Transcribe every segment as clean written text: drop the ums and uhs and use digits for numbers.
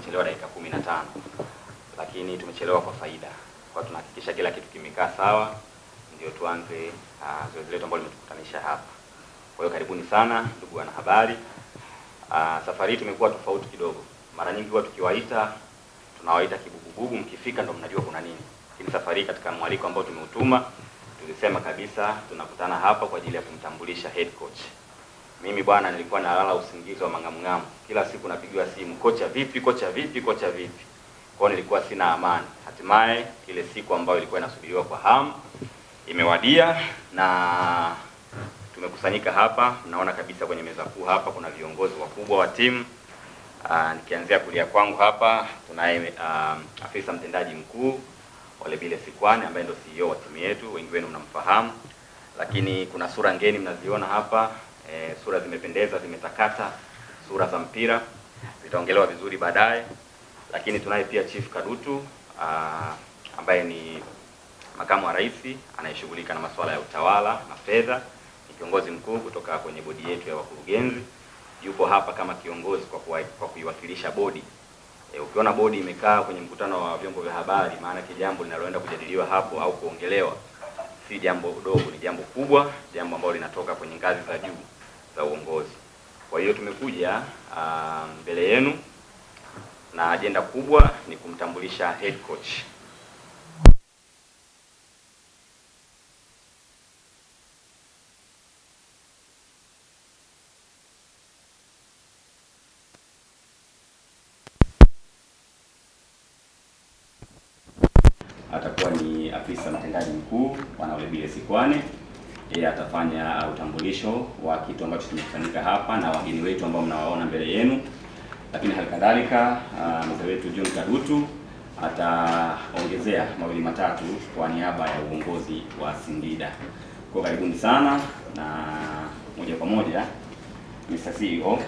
tumechelewa dakika 15, lakini tumechelewa kwa faida. Kwa tunahakikisha kila kitu kimekaa sawa ndio tuanze zoezi letu ambalo limetukutanisha hapa. Kwa hiyo karibuni sana ndugu wanahabari. Safari hii tumekuwa tofauti kidogo. Mara nyingi huwa tukiwaita tunawaita kibugubugu, mkifika ndo mnajua kuna nini. Lakini safari hii katika mwaliko ambao tumeutuma tulisema kabisa tunakutana hapa kwa ajili ya kumtambulisha head coach. Mimi bwana nilikuwa nalala usingizi wa mangamngamu. Kila siku napigiwa simu, kocha vipi, kocha vipi, kocha vipi. Kwa hiyo nilikuwa sina amani. Hatimaye ile siku ambayo ilikuwa inasubiriwa kwa hamu imewadia na tumekusanyika hapa. Mnaona kabisa kwenye meza kuu hapa kuna viongozi wakubwa wa timu. Nikianzia kulia kwangu hapa tunaye afisa mtendaji mkuu Walebile Sikwane ambaye ndio CEO wa timu yetu, wengi wenu mnamfahamu. Lakini kuna sura ngeni mnaziona hapa, sura zimependeza, zimetakata, sura za mpira, zitaongelewa vizuri baadaye. Lakini tunaye pia Chief Kadutu ambaye ni makamu wa rais anayeshughulika na masuala ya utawala na fedha, ni kiongozi mkuu kutoka kwenye bodi yetu ya wakurugenzi. Yupo hapa kama kiongozi kwa kuiwakilisha bodi. Ukiona bodi imekaa kwenye mkutano wa vyombo vya habari, maana jambo linaloenda kujadiliwa hapo au kuongelewa si jambo dogo, ni jambo kubwa, jambo ambalo linatoka kwenye ngazi za juu za uongozi. Kwa hiyo tumekuja mbele yenu na ajenda kubwa ni kumtambulisha head coach. Atakuwa ni afisa mtendaji mkuu Bwana Walebile Sikwane. Yeye atafanya utambulisho wa kitu ambacho kimefanyika hapa na wageni wetu ambao mnawaona mbele yenu. Lakini halikadhalika mzee wetu John Kadutu ataongezea mawili matatu kwa niaba ya uongozi wa Singida. Kwa karibuni sana na moja kwa moja Mr. CEO,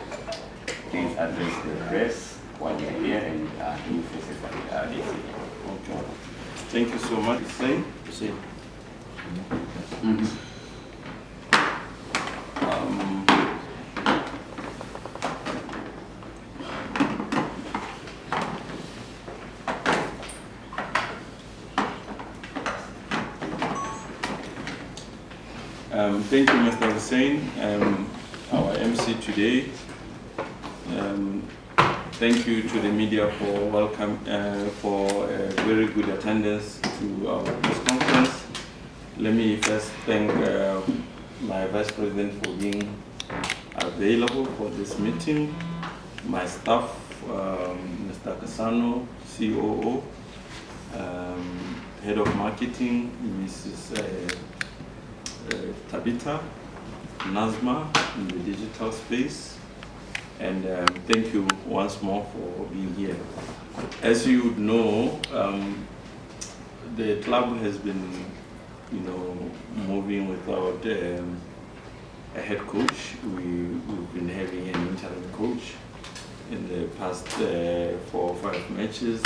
please address the press while you're here and do faces this. Okay. Thank you so much. Same. Thank you, Mr. Hussein, our MC today. Thank you to the media for for very good attendance to our press conference. Let me first thank my Vice President for being available for this meeting, my staff, Mr. Casano, COO, Head of Marketing, Mrs. Tabitha, Nazma in the digital space, and thank you once more for being here. As you know, the club has been, moving without a head coach. We've been having an interim coach in the past 4 or 5 matches,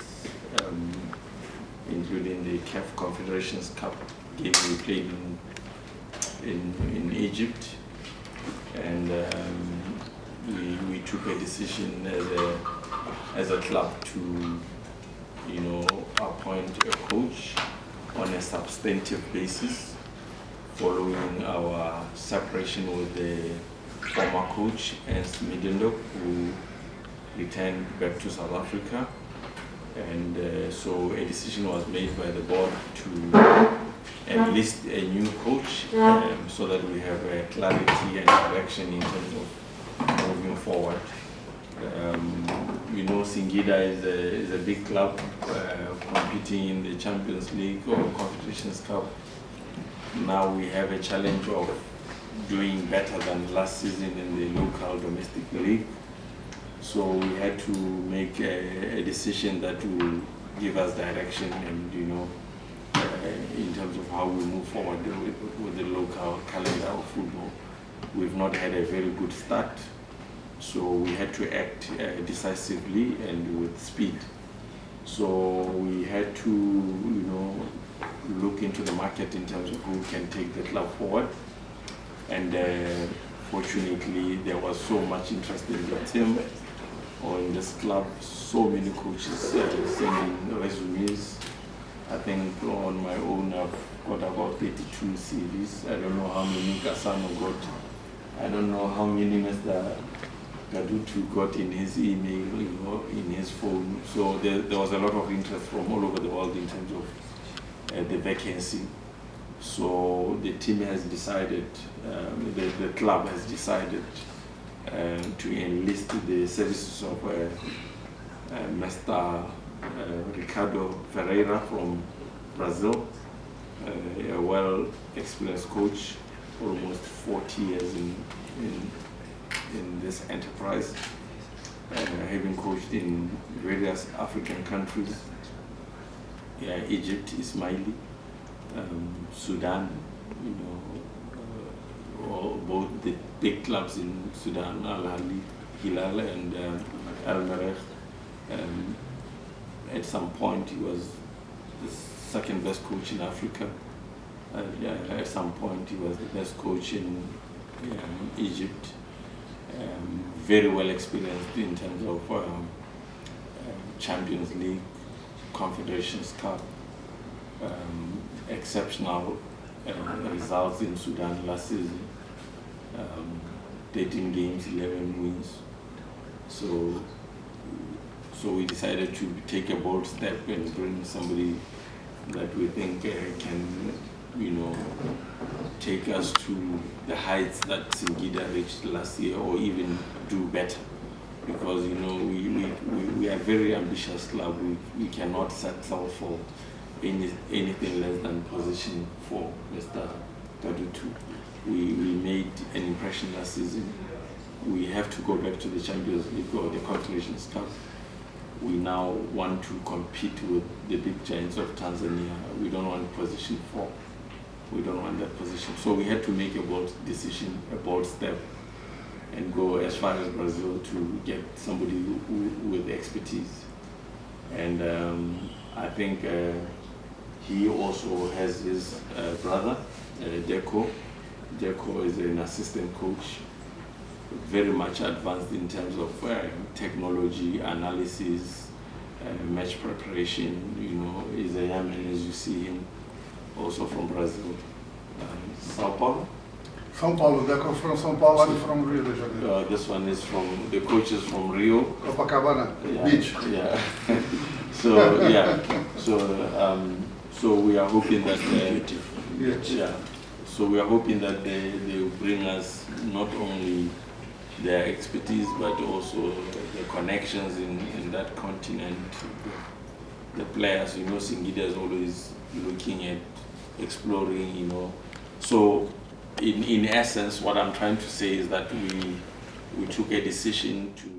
including the CAF Confederations Cup game we played in Egypt, and we took a decision as a club to appoint a coach on a substantive basis following our separation with the former coach Ernst Middendorp, who returned back to South Africa, and so a decision was made by the board to enlist a new coach so that we have a clarity and direction in terms of moving forward. Singida is a big club competing in the Champions League or Confederations Cup. Now we have a challenge of doing better than last season in the local domestic league. So we had to make a decision that will give us direction and in terms of how we move forward with the local calendar of football. We've not had a very good start, so we had to act decisively and with speed. So we had to look into the market in terms of who can take the club forward, and fortunately there was so much interest in the team or in this club, so many coaches sending resumes. I think on my own I've got about 32 CVs. I don't know how many Kasano got. I don't know how many Mr. Gadutu got in his email, in his phone. So there was a lot of interest from all over the world in terms of the vacancy. So the team has decided, the club has decided to enlist the services of Mr. Ricardo Ferreira from Brazil, a well-experienced coach, almost 40 years in this enterprise, having coached in various African countries, Egypt, Ismaili, Sudan, both the big clubs in Sudan, Al Ahly, Hilal, and Al Merreikh. At some point, he was the second best coach in Africa. At some point, he was the best coach in Egypt. Very well experienced in terms of Champions League, Confederations Cup, exceptional results in Sudan last season. 13 games, 11 wins. So we decided to take a bold step and bring somebody that we think can, take us to the heights that Singida reached last year, or even do better. Because we are a very ambitious club. We cannot settle for anything less than position 4, Mr. Gadutu. We made an impression last season. We have to go back to the Champions League or the Confederations Cup. We now want to compete with the big giants of Tanzania. We don't want position 4. We don't want that position. So we had to make a bold decision, a bold step, and go as far as Brazil to get somebody with expertise. And I think he also has his brother, Deco. Deco is an assistant coach, very much advanced in terms of technology, analysis, match preparation. He's a young man, as you see him, also from Brazil. Sao Paulo? São Paulo, Deco from São Paulo, I'm from Rio de Janeiro. This one is from, the coach is from Rio. Copacabana Beach. Yeah. So we are hoping that So we are hoping that they will bring us not only their expertise but also the connections in that continent. The players, Singida is always looking at exploring, So in essence, what I'm trying to say is that we took a decision to